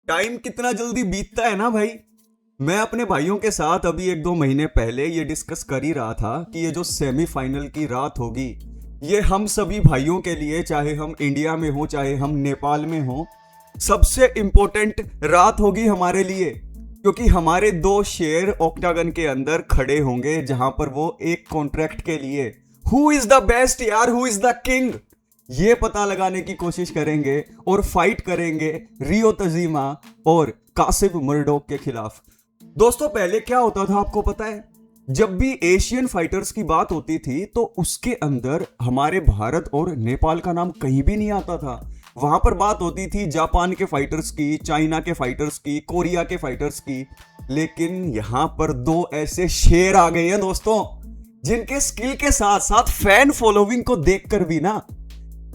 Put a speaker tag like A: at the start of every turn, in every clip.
A: Time कितना जल्दी बीतता है ना भाई। मैं अपने भाइयों के साथ अभी 1-2 महीने पहले ये डिस्कस कर ही रहा था कि ये जो सेमीफाइनल की रात होगी, ये हम सभी भाइयों के लिए, चाहे हम इंडिया में हो चाहे हम नेपाल में हो, सबसे इंपॉर्टेंट रात होगी हमारे लिए। क्योंकि हमारे दो शेर ऑक्टागन के अंदर खड़े होंगे, जहां पर वो एक कॉन्ट्रैक्ट के लिए हु इज द बेस्ट यार, हु इज द किंग, ये पता लगाने की कोशिश करेंगे और फाइट करेंगे रियो तजीमा और कासिम मर्डोक के खिलाफ। दोस्तों, पहले क्या होता था आपको पता है? जब भी एशियन फाइटर्स की बात होती थी तो उसके अंदर हमारे भारत और नेपाल का नाम कहीं भी नहीं आता था। वहां पर बात होती थी जापान के फाइटर्स की, चाइना के फाइटर्स की, कोरिया के फाइटर्स की। लेकिन यहां पर दो ऐसे शेर आ गए हैं दोस्तों, जिनके स्किल के साथ साथ फैन फॉलोइंग को देखकर भी ना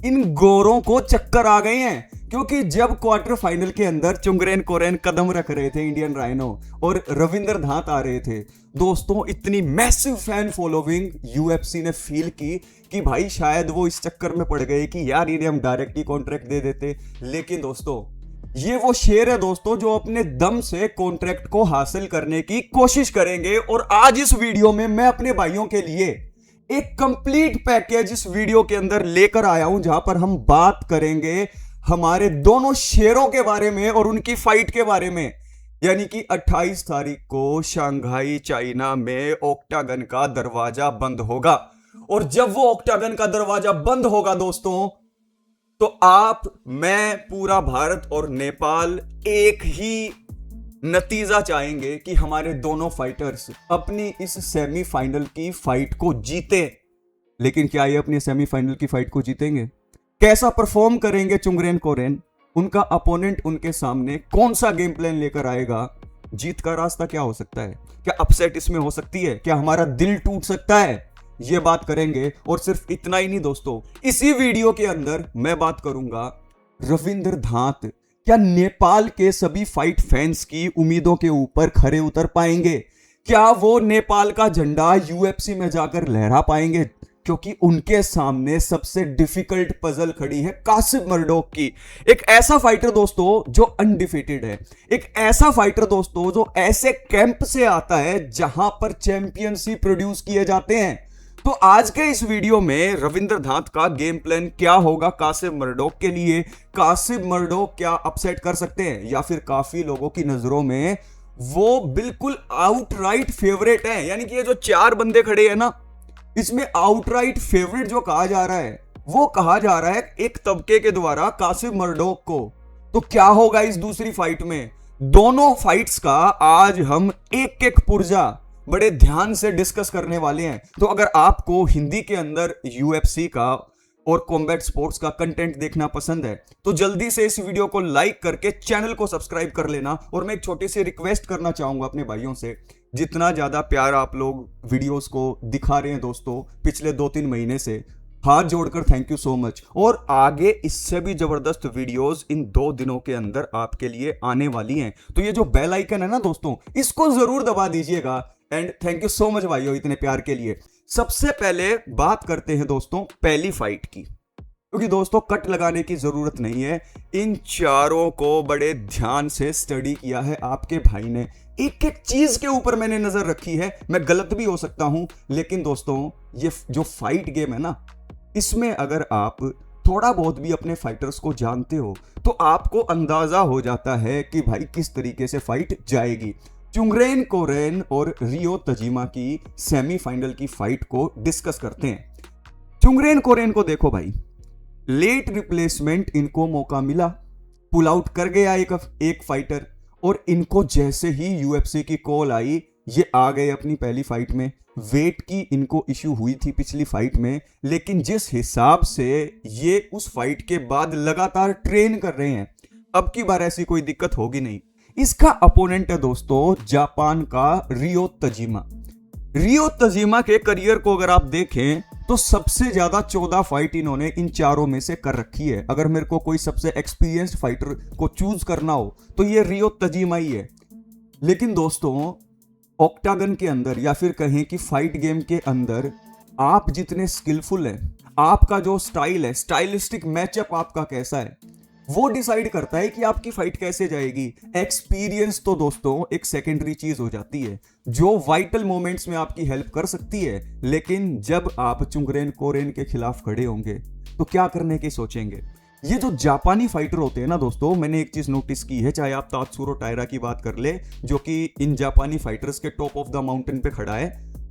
A: इन गोरों को चक्कर आ गए हैं। क्योंकि जब क्वार्टर फाइनल के अंदर चुंगरेन कोरेन कदम रख रहे थे इंडियन राइनो और रविंदर धात आ रहे थे, दोस्तों इतनी मैसिव फैन फॉलोइंग यूएफसी ने फील की कि भाई शायद वो इस चक्कर में पड़ गए कि यार इन्हें हम डायरेक्ट ही कॉन्ट्रैक्ट दे देते। लेकिन दोस्तों, ये वो शेर है दोस्तों जो अपने दम से कॉन्ट्रैक्ट को हासिल करने की कोशिश करेंगे। और आज इस वीडियो में मैं अपने भाइयों के लिए एक कंप्लीट पैकेज इस वीडियो के अंदर लेकर आया हूं, जहां पर हम बात करेंगे हमारे दोनों शेरों के बारे में और उनकी फाइट के बारे में। यानी कि 28 तारीख को शंघाई चाइना में ऑक्टागन का दरवाजा बंद होगा। और जब वो ऑक्टागन का दरवाजा बंद होगा दोस्तों, तो आप, मैं, पूरा भारत और नेपाल एक ही नतीजा चाहेंगे कि हमारे दोनों फाइटर्स अपनी इस सेमीफाइनल की फाइट को जीते। लेकिन क्या ये अपनी सेमीफाइनल की फाइट को जीतेंगे? कैसा परफॉर्म करेंगे चुंगरेन कोरेन? उनका अपोनेंट उनके सामने कौन सा गेम प्लान लेकर आएगा? जीत का रास्ता क्या हो सकता है? क्या अपसेट इसमें हो सकती है? क्या हमारा दिल टूट सकता है? ये बात करेंगे। और सिर्फ इतना ही नहीं दोस्तों, इसी वीडियो के अंदर मैं बात करूंगा रविंदर धात क्या नेपाल के सभी फाइट फैंस की उम्मीदों के ऊपर खरे उतर पाएंगे? क्या वो नेपाल का झंडा यूएफसी में जाकर लहरा पाएंगे? क्योंकि उनके सामने सबसे डिफिकल्ट पजल खड़ी है कासिम मर्डोक की। एक ऐसा फाइटर दोस्तों जो अनडिफीटेड है, एक ऐसा फाइटर दोस्तों जो ऐसे कैंप से आता है जहां पर चैंपियंस ही प्रोड्यूस किए जाते हैं। तो आज के इस वीडियो में रविंदर धात का गेम प्लान क्या होगा कासिम मर्डोक के लिए? कासिम मर्डोक क्या अपसेट कर सकते हैं, या फिर काफी लोगों की नजरों में वो बिल्कुल आउटराइट फेवरेट है? यानी कि ये जो चार बंदे खड़े हैं ना, इसमें आउटराइट फेवरेट जो कहा जा रहा है, वो कहा जा रहा है एक तबके के द्वारा कासिम मर्डोक को। तो क्या होगा इस दूसरी फाइट में? दोनों फाइट्स का आज हम एक एक पुर्जा बड़े ध्यान से डिस्कस करने वाले हैं। तो अगर आपको हिंदी के अंदर यूएफसी का और कॉम्बैट स्पोर्ट्स का कंटेंट देखना पसंद है तो जल्दी से इस वीडियो को लाइक करके चैनल को सब्सक्राइब कर लेना। और मैं एक छोटी सी रिक्वेस्ट करना चाहूंगा अपने भाइयों से, जितना ज्यादा प्यार आप लोग वीडियोस को दिखा रहे हैं दोस्तों पिछले 2-3 महीने से, हाथ जोड़कर थैंक यू सो मच। और आगे इससे भी जबरदस्त वीडियोस इन 2 दिनों के अंदर आपके लिए आने वाली हैं। तो ये जो बेल आइकन है ना दोस्तों, इसको जरूर दबा दीजिएगा। And thank you so much भाइयों इतने प्यार के लिए। सबसे पहले बात करते हैं दोस्तों पहली फाइट की, क्योंकि दोस्तों कट लगाने की जरूरत नहीं है। इन चारों को बड़े ध्यान से स्टडी किया है आपके भाई ने, एक एक चीज के ऊपर मैंने नजर रखी है। मैं गलत भी हो सकता हूं, लेकिन दोस्तों ये जो फाइट गेम है ना, इसमें अगर आप थोड़ा बहुत भी अपने फाइटर्स को जानते हो तो आपको अंदाजा हो जाता है कि भाई किस तरीके से फाइट जाएगी। चुंगरेन कोरेन और रियो तजीमा की सेमीफाइनल की फाइट को डिस्कस करते हैं। चुंगरेन कोरेन को देखो भाई, लेट रिप्लेसमेंट इनको मौका मिला, पुल आउट कर गया एक फाइटर, और इनको जैसे ही यूएफसी की कॉल आई ये आ गए अपनी पहली फाइट में। वेट की इनको इश्यू हुई थी पिछली फाइट में, लेकिन जिस हिसाब से ये उस फाइट के बाद लगातार ट्रेन कर रहे हैं, अब की बार ऐसी कोई दिक्कत होगी नहीं। इसका अपोनेंट है दोस्तों जापान का रियो तजीमा। रियो तजीमा के करियर को अगर आप देखें तो सबसे ज्यादा 14 फाइट इन्होंने इन चारों में से कर रखी है। अगर मेरे को कोई सबसे एक्सपीरियंस्ड फाइटर को चूज करना हो तो ये रियो तजीमा ही है। लेकिन दोस्तों ऑक्टागन के अंदर, या फिर कहें कि फाइट गेम के अंदर, आप जितने स्किलफुल हैं, आपका जो स्टाइल है, स्टाइलिस्टिक मैचअप आपका कैसा है, वो डिसाइड करता है कि आपकी फाइट कैसे जाएगी। एक्सपीरियंस तो दोस्तों एक सेकेंडरी चीज हो जाती है जो वाइटल मोमेंट्स में आपकी हेल्प कर सकती है, लेकिन जब आप चुंगरेन कोरेन के खिलाफ खड़े होंगे तो क्या करने की सोचेंगे। ये जो जापानी फाइटर होते हैं ना दोस्तों, मैंने एक चीज नोटिस की है, चाहे आप तात्सुरो टायरा की बात कर ले जो कि इन जापानी फाइटर्स के टॉप ऑफ द माउंटेन पे खड़ा है,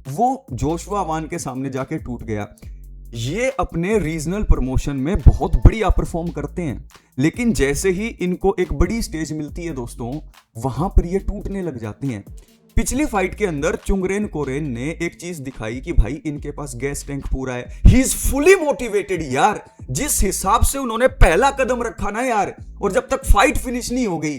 A: वो जोशुआ वान के सामने जाके टूट गया। ये अपने रीजनल प्रमोशन में बहुत बढ़िया परफॉर्म करते हैं, लेकिन जैसे ही इनको एक बड़ी स्टेज मिलती है दोस्तों, वहां पर ये टूटने लग जाती हैं। पिछली फाइट के अंदर चुंगरेन कोरेन ने एक चीज दिखाई कि भाई इनके पास गैस टैंक पूरा है, ही इज फुली मोटिवेटेड यार। जिस हिसाब से उन्होंने पहला कदम रखा ना यार, और जब तक फाइट फिनिश नहीं हो गई,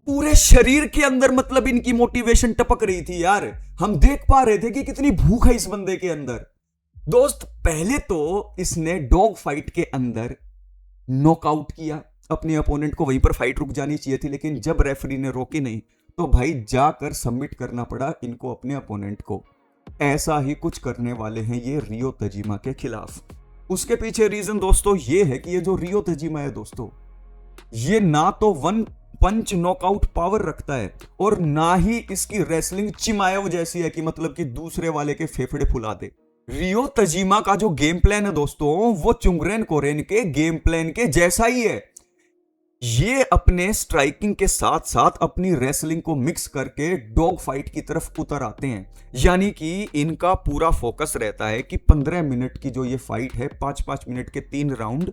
A: पूरे शरीर के अंदर मतलब इनकी मोटिवेशन टपक रही थी यार। हम देख पा रहे थे कि कितनी भूख है इस बंदे के अंदर। दोस्त, पहले तो इसने डॉग फाइट के अंदर नॉकआउट किया अपने अपोनेंट को, वहीं पर फाइट रुक जानी चाहिए थी, लेकिन जब रेफरी ने रोकी नहीं तो भाई जाकर सबमिट करना पड़ा इनको अपने अपोनेंट को। ऐसा ही कुछ करने वाले हैं ये रियो तजीमा के खिलाफ। उसके पीछे रीजन दोस्तों ये है कि ये जो रियो तजीमा है दोस्तों, ये ना तो वन पंच नॉकआउट पावर रखता है और ना ही इसकी रेसलिंग चिमाएव जैसी है कि मतलब कि दूसरे वाले के फेफड़े फुला दे। रियो तजीमा का जो गेम प्लान है दोस्तों, वो चुंगरेन कोरेन के गेम प्लान के जैसा ही है। ये अपने स्ट्राइकिंग के साथ साथ अपनी रेसलिंग को मिक्स करके डॉग फाइट की तरफ उतर आते हैं। यानी कि इनका पूरा फोकस रहता है कि 15 मिनट की जो ये फाइट है, 5-5 मिनट के 3 राउंड,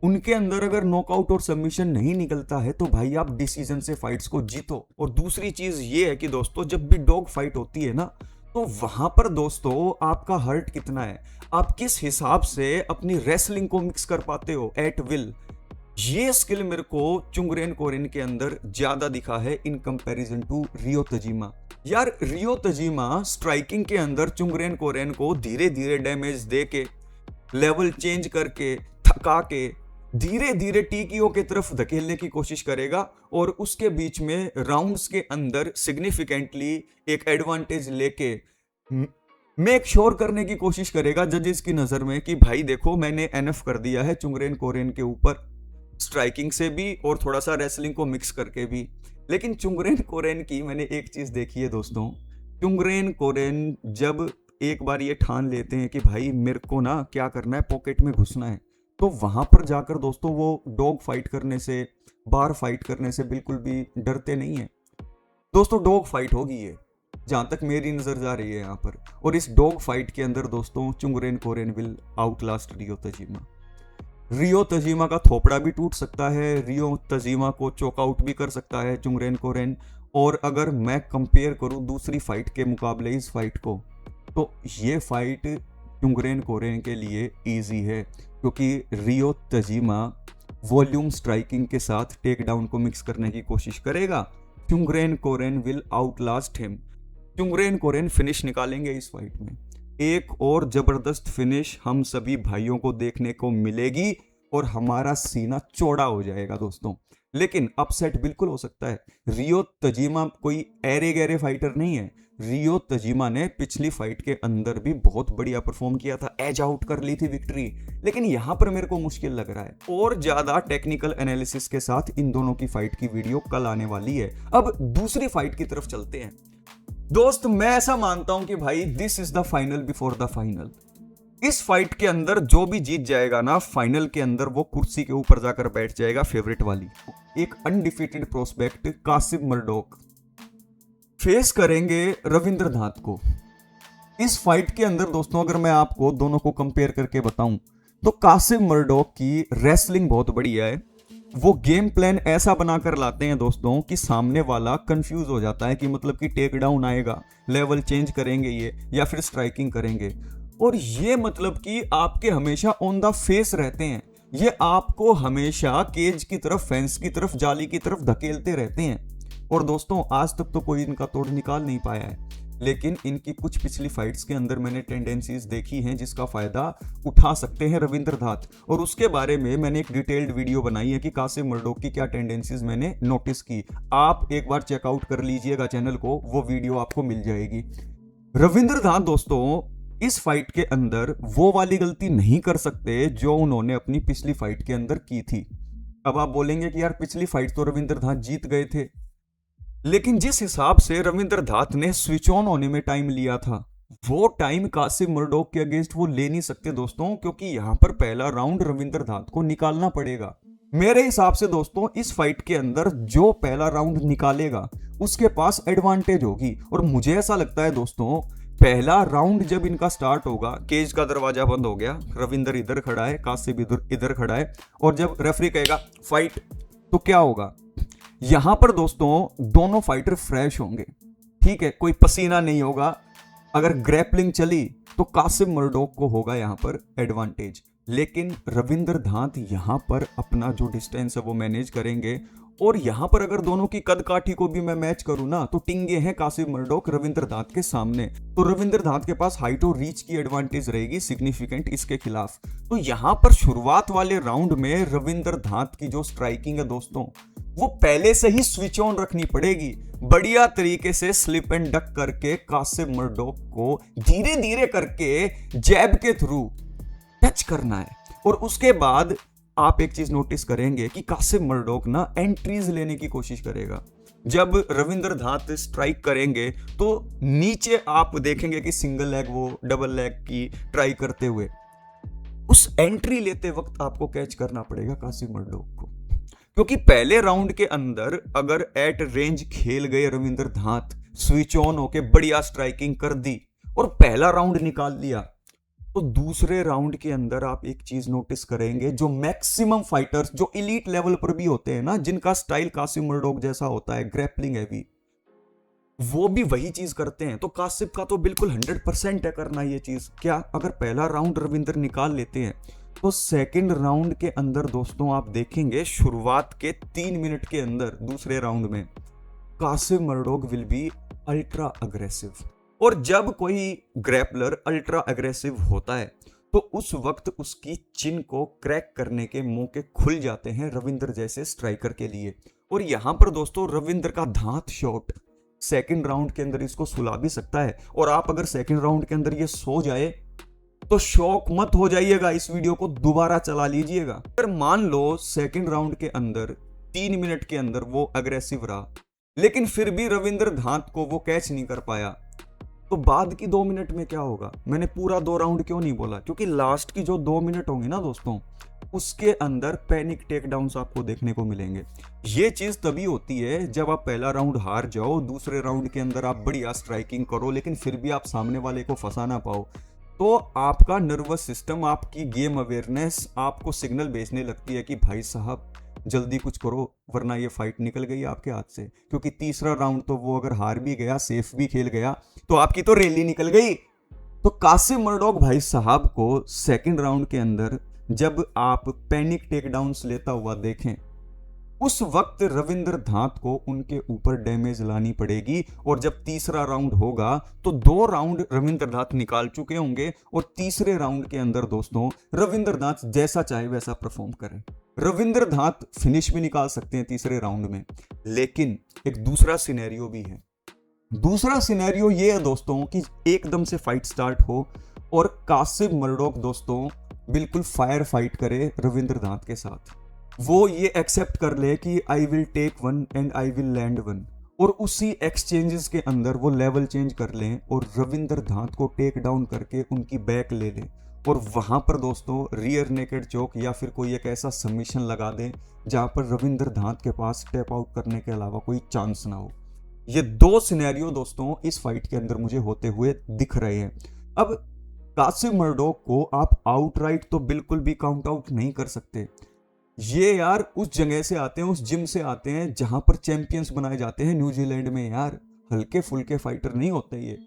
A: उनके अंदर अगर नॉकआउट और सबमिशन नहीं निकलता है तो भाई आप डिसीजन से फाइट्स को जीतो। और दूसरी चीज ये है कि दोस्तों, जब भी डॉग फाइट होती है ना, तो वहां पर दोस्तों आपका हर्ट कितना है, आप किस हिसाब से अपनी रेसलिंग को मिक्स कर पाते हो एट विल, ये स्किल मेरे को चुंगरेन कोरेन के अंदर ज्यादा दिखा है इन कंपैरिजन टू रियो तजीमा। यार रियो तजीमा स्ट्राइकिंग के अंदर चुंगरेन कोरेन को धीरे धीरे डैमेज दे के, लेवल चेंज करके, थका के, धीरे धीरे टीकीओ की तरफ धकेलने की कोशिश करेगा और उसके बीच में राउंड्स के अंदर सिग्निफिकेंटली एक एडवांटेज लेके मेक श्योर करने की कोशिश करेगा जजेस की नजर में कि भाई देखो मैंने एनएफ कर दिया है चुंगरेन कोरेन के ऊपर, स्ट्राइकिंग से भी और थोड़ा सा रेसलिंग को मिक्स करके भी। लेकिन चुंगरेन कोरेन की मैंने एक चीज देखी है दोस्तों, चुंगरेन कोरेन जब एक बार ये ठान लेते हैं कि भाई मेरे को ना क्या करना है, पॉकेट में घुसना है, तो वहां पर जाकर दोस्तों वो डॉग फाइट करने से, बार फाइट करने से बिल्कुल भी डरते नहीं है। दोस्तों डॉग फाइट होगी ये, जहां तक मेरी नजर जा रही है यहाँ पर, और इस डॉग फाइट के अंदर दोस्तों चुंगरेन कोरेन विल आउटलास्ट रियो तजीमा। रियो तजीमा का थोपड़ा भी टूट सकता है, रियो तजीमा को चोकआउट भी कर सकता है चुंगरेन कोरेन। और अगर मैं कंपेयर करूं दूसरी फाइट के मुकाबले इस फाइट को, तो ये फाइट चुंगरेन कोरेन के लिए इजी है, क्योंकि रियो तजीमा वॉल्यूम स्ट्राइकिंग के साथ टेक डाउन को मिक्स करने की कोशिश करेगा। चुंगरेन कोरेन विल आउटलास्ट हिम। चुंगरेन कोरेन फिनिश निकालेंगे इस फाइट में, एक और जबरदस्त फिनिश हम सभी भाइयों को देखने को मिलेगी और हमारा सीना चौड़ा हो जाएगा दोस्तों। लेकिन अपसेट बिल्कुल हो सकता है। रियो तजीमा कोई ऐरे गहरे फाइटर नहीं है। रियो तजीमा ने पिछली फाइट के अंदर भी बहुत बढ़िया परफॉर्म किया था, एज आउट कर ली थी विक्ट्री, लेकिन यहां पर मेरे को मुश्किल लग रहा है। और ज्यादा टेक्निकल एनालिसिस के साथ इन दोनों की फाइट की वीडियो कल आने वाली है। अब दूसरी फाइट की तरफ चलते हैं दोस्त। मैं ऐसा मानता हूं कि भाई this is the final before the final. इस फाइट के अंदर जो भी जीत जाएगा ना, फाइनल के अंदर वो कुर्सी के ऊपर जाकर बैठ जाएगा फेवरेट वाली। एक undefeated prospect Kasim Murdock face करेंगे रविंद्र धात को। इस फाइट के अंदर दोस्तों अगर मैं आपको दोनों को कंपेयर करके बताऊं, तो कासिम मर्डोक की रेसलिंग बहुत बढ़िया है। वो गेम प्लान ऐसा बनाकर लाते हैं दोस्तों कि सामने वाला कंफ्यूज हो जाता है कि मतलब कि टेक डाउन आएगा, लेवल चेंज करेंगे ये, या फिर स्ट्राइकिंग करेंगे। और ये मतलब कि आपके हमेशा ऑन द फेस रहते हैं। ये आपको हमेशा केज की तरफ, फेंस की तरफ, जाली की तरफ धकेलते रहते हैं। और दोस्तों आज तक तो कोई इनका तोड़ निकाल नहीं पाया है, लेकिन इनकी कुछ पिछली फाइट्स के अंदर मैंने टेंडेंसीज देखी हैं जिसका फायदा उठा सकते हैं रविंद्र धात। और उसके बारे में मैंने एक डिटेल्ड वीडियो बनाई है कि कासिम मर्डोक की क्या टेंडेंसीज मैंने नोटिस की। आप एक बार चेकआउट कर लीजिएगा चैनल को, वो वीडियो आपको मिल जाएगी। रविंद्र धात दोस्तों इस फाइट के अंदर वो वाली गलती नहीं कर सकते जो उन्होंने अपनी पिछली फाइट के अंदर की थी। अब आप बोलेंगे कि यार पिछली फाइट तो रविंद्र धात जीत गए थे, लेकिन जिस हिसाब से रविंद्र धात ने स्विच ऑन होने में टाइम लिया था, वो टाइम कासिम मर्डोक के अगेंस्ट वो ले नहीं सकते दोस्तों, क्योंकि यहां पर पहला राउंड रविंद्र धात को निकालना पड़ेगा। मेरे हिसाब से दोस्तों इस फाइट के अंदर जो पहला राउंड निकालेगा उसके पास एडवांटेज होगी। और मुझे ऐसा लगता है दोस्तों पहला राउंड जब इनका स्टार्ट होगा, केज का दरवाजा बंद हो गया, रविंद्र इधर खड़ा है, कासिम इधर खड़ा है, और जब रेफरी कहेगा फाइट, तो क्या होगा, यहां पर दोस्तों दोनों फाइटर फ्रेश होंगे, ठीक है, कोई पसीना नहीं होगा। अगर ग्रैपलिंग चली तो कासिम मर्डोक को होगा यहां पर एडवांटेज, लेकिन रविंद्र धात यहां पर अपना जो डिस्टेंस है वो मैनेज करेंगे। और यहां पर अगर दोनों की कद काठी को भी मैं मैच करूं ना, तो टिंगे हैं कासिम मर्डोक रविंद्र धात के सामने, तो रविंद्र धात के पास हाइट और रीच की एडवांटेज रहेगी सिग्निफिकेंट इसके खिलाफ। तो यहां पर शुरुआत वाले राउंड में रविंद्र धात की जो स्ट्राइकिंग है दोस्तों, वो पहले से ही स्विच ऑन रखनी पड़ेगी। बढ़िया तरीके से स्लिप एंड डक करके कासिम मर्डोक को धीरे धीरे करके जैब के थ्रू टच करना है। और उसके बाद आप एक चीज नोटिस करेंगे कि कासिम मर्डोक ना एंट्रीज लेने की कोशिश करेगा। जब रविंद्र धात स्ट्राइक करेंगे तो नीचे आप देखेंगे कि सिंगल लेग वो डबल लेग की ट्राई करते हुए उस एंट्री लेते वक्त आपको कैच करना पड़ेगा कासिम मर्डोक को, क्योंकि पहले राउंड के अंदर अगर एट रेंज खेल गए रविंद्र धात, स्विच ऑन होके बढ़िया स्ट्राइकिंग कर दी और पहला राउंड निकाल लिया, तो दूसरे राउंड के अंदर आप एक चीज नोटिस करेंगे, जो मैक्सिमम फाइटर्स जो एलीट लेवल पर भी होते हैं ना, जिनका स्टाइल कासिम मर्डोक जैसा होता है, ग्रैपलिंग हैवी, वो भी वही चीज करते हैं। तो कासिम का तो बिल्कुल 100% है करना ये चीज। क्या अगर पहला राउंड रविंद्र निकाल लेते हैं तो सेकंड राउंड के अंदर दोस्तों आप देखेंगे शुरुआत के 3 मिनट के अंदर दूसरे राउंड में Kasim Murdock will be ultra aggressive. और जब कोई ग्रैपलर अल्ट्रा अग्रेसिव होता है तो उस वक्त उसकी चिन को क्रैक करने के मौके खुल जाते हैं रविंद्र जैसे स्ट्राइकर के लिए। और यहां पर दोस्तों रविंद्र का धात शॉट सेकंड राउंड के अंदर इसको सुला भी सकता है। और आप अगर सेकंड राउंड के अंदर ये सो जाए तो शॉक मत हो जाइएगा, इस वीडियो को दोबारा चला लीजिएगा। अगर मान लो सेकंड राउंड के अंदर 3 मिनट के अंदर वो अग्रेसिव रहा, लेकिन फिर भी रविंद्र धात को वो कैच नहीं कर पाया, तो बाद की 2 मिनट में क्या होगा। मैंने पूरा 2 राउंड क्यों नहीं बोला, क्योंकि लास्ट की जो 2 मिनट होंगी ना दोस्तों, उसके अंदर पैनिक टेक डाउन्स आपको देखने को मिलेंगे। ये चीज तभी होती है जब आप पहला राउंड हार जाओ, दूसरे राउंड के अंदर आप बढ़िया स्ट्राइकिंग करो, लेकिन फिर भी आप सामने वाले को फंसा ना पाओ, तो आपका नर्वस सिस्टम, आपकी गेम अवेयरनेस आपको सिग्नल भेजने लगती है कि भाई साहब जल्दी कुछ करो, वरना ये फाइट निकल गई आपके हाथ से। क्योंकि तीसरा राउंड तो वो अगर हार भी गया, सेफ भी खेल गया, तो आपकी तो रैली निकल गई। तो कासिम मर्डोक भाई साहब को सेकंड राउंड के अंदर जब आप पैनिक टेक डाउन्स लेता हुआ देखें, उस वक्त रविंद्र धात को उनके ऊपर डैमेज लानी पड़ेगी। और जब तीसरा राउंड होगा तो 2 राउंड रविंद्र धात निकाल चुके होंगे, और तीसरे राउंड के अंदर दोस्तों रविंद्र धात जैसा चाहे वैसा परफॉर्म करें। रविंद्र धात फिनिश भी निकाल सकते हैं तीसरे राउंड में, लेकिन एक दूसरा सिनेरियो भी है। दूसरा सिनेरियो ये है दोस्तों कि एकदम से फाइट स्टार्ट हो और कासिम मर्डोक दोस्तों बिल्कुल फायर फाइट करे रविंद्र धात के साथ। वो ये एक्सेप्ट कर ले कि I will take 1 and I will land 1, और उसी एक्सचेंजेस के अंदर वो लेवल चेंज कर लें और रविंद्र धात को टेक डाउन करके उनकी बैक ले लें, और वहां पर दोस्तों रियर नेकेड चोक या फिर कोई एक ऐसा सबमिशन लगा दें जहां पर रविंद्र धात के पास टैप आउट करने के अलावा कोई चांस ना हो। ये 2 सिनेरियो दोस्तों इस फाइट के अंदर मुझे होते हुए दिख रहे हैं। अब कासिम मर्डोक को आप आउटराइट तो बिल्कुल भी काउंट आउट नहीं कर सकते। ये यार उस जगह से आते हैं, उस जिम से आते हैं जहां पर चैंपियंस बनाए जाते हैं न्यूजीलैंड में। यार हल्के फुल्के फाइटर नहीं होते ये।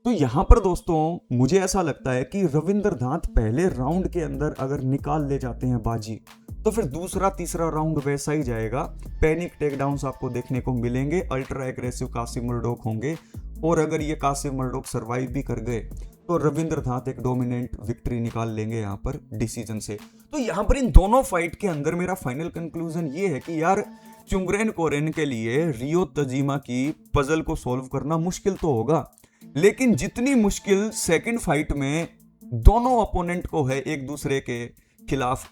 A: तो यहां पर दोस्तों मुझे ऐसा लगता है कि रविंद्र धात पहले राउंड के अंदर अगर निकाल ले जाते हैं बाजी, तो फिर दूसरा तीसरा राउंड वैसा ही जाएगा। पैनिक टेकडाउन्स आपको देखने को मिलेंगे, अल्ट्रा एग्रेसिव कासिम मर्डोक होंगे, और अगर ये कासिम मर्डोक सर्वाइव भी कर गए तो रविंद्र धात एक डोमिनेंट विक्ट्री निकाल लेंगे यहाँ पर डिसीजन से। तो यहाँ पर इन दोनों फाइट के अंदर मेरा फाइनल कंक्लूजन ये है कि यार चुंगरेन कोरेन के लिए रियो तजीमा की पजल को सॉल्व करना मुश्किल तो होगा, लेकिन जितनी मुश्किल सेकंड फाइट में दोनों अपोनेंट को है एक दूसरे के खिलाफ,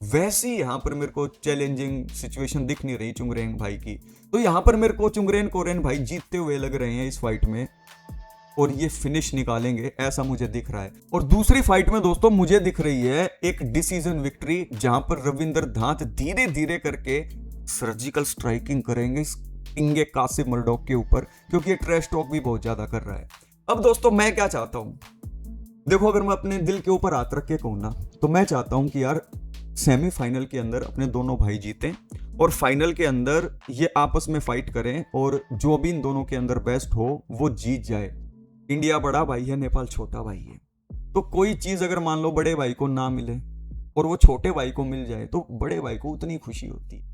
A: वैसी यहां पर मेरे को चैलेंजिंग सिचुएशन दिख नहीं रही चुंगरेन भाई की। तो यहां पर मेरे को चुंगरेन कोरेन भाई जीतते हुए लग रहे हैं इस फाइट में, और ये फिनिश निकालेंगे ऐसा मुझे दिख रहा है। और दूसरी फाइट में दोस्तों मुझे दिख रही है एक डिसीजन विक्ट्री, जहां पर रविंदर धात धीरे धीरे करके सर्जिकल स्ट्राइकिंग करेंगे किंग कासिम मर्डॉक के ऊपर, क्योंकि ये ट्रैश टॉक भी बहुत ज्यादा कर रहा है। अब दोस्तों मैं क्या चाहता हूं, देखो अगर मैं अपने दिल के ऊपर हाथ रख के कहूं ना, तो मैं चाहता हूं कि यार सेमीफाइनल के अंदर अपने दोनों भाई जीतें और फाइनल के अंदर ये आपस में फाइट करें, और जो भी इन दोनों के अंदर बेस्ट हो वो जीत जाए। इंडिया बड़ा भाई है, नेपाल छोटा भाई है, तो कोई चीज अगर मान लो बड़े भाई को ना मिले और वो छोटे भाई को मिल जाए तो बड़े भाई को उतनी खुशी होती है।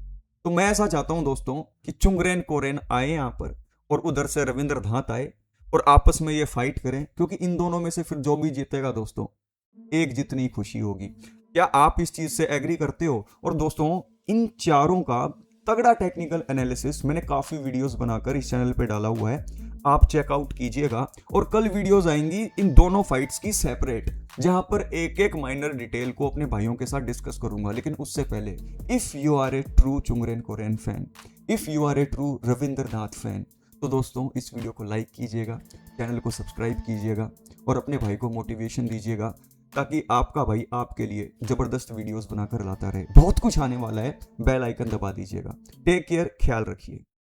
A: तो मैं ऐसा चाहता हूं दोस्तों कि चुंगरेन कोरेन आए यहां पर और उधर से रविंद्र धात आए और आपस में ये फाइट करें, क्योंकि इन दोनों में से फिर जो भी जीतेगा दोस्तों एक जितनी खुशी होगी। क्या आप इस चीज से एग्री करते हो? और दोस्तों इन चारों का तगड़ा टेक्निकल एनालिसिस मैंने काफी वीडियोस बनाकर इस चैनल पे डाला हुआ है, आप चेकआउट कीजिएगा। और कल वीडियोस आएंगी इन दोनों फाइट्स की सेपरेट, जहां पर एक एक माइनर डिटेल को अपने भाइयों के साथ डिस्कस करूंगा। लेकिन उससे पहले if you are a true चुंगरेन Korean fan, if you are a true Rabindranath fan, तो दोस्तों इस वीडियो को लाइक कीजिएगा, चैनल को सब्सक्राइब कीजिएगा और अपने भाई को मोटिवेशन दीजिएगा, ताकि आपका भाई आपके लिए जबरदस्त वीडियोस बनाकर लाता रहे। बहुत कुछ आने वाला है, बेल आइकन दबा दीजिएगा। टेक केयर, ख्याल रखिए।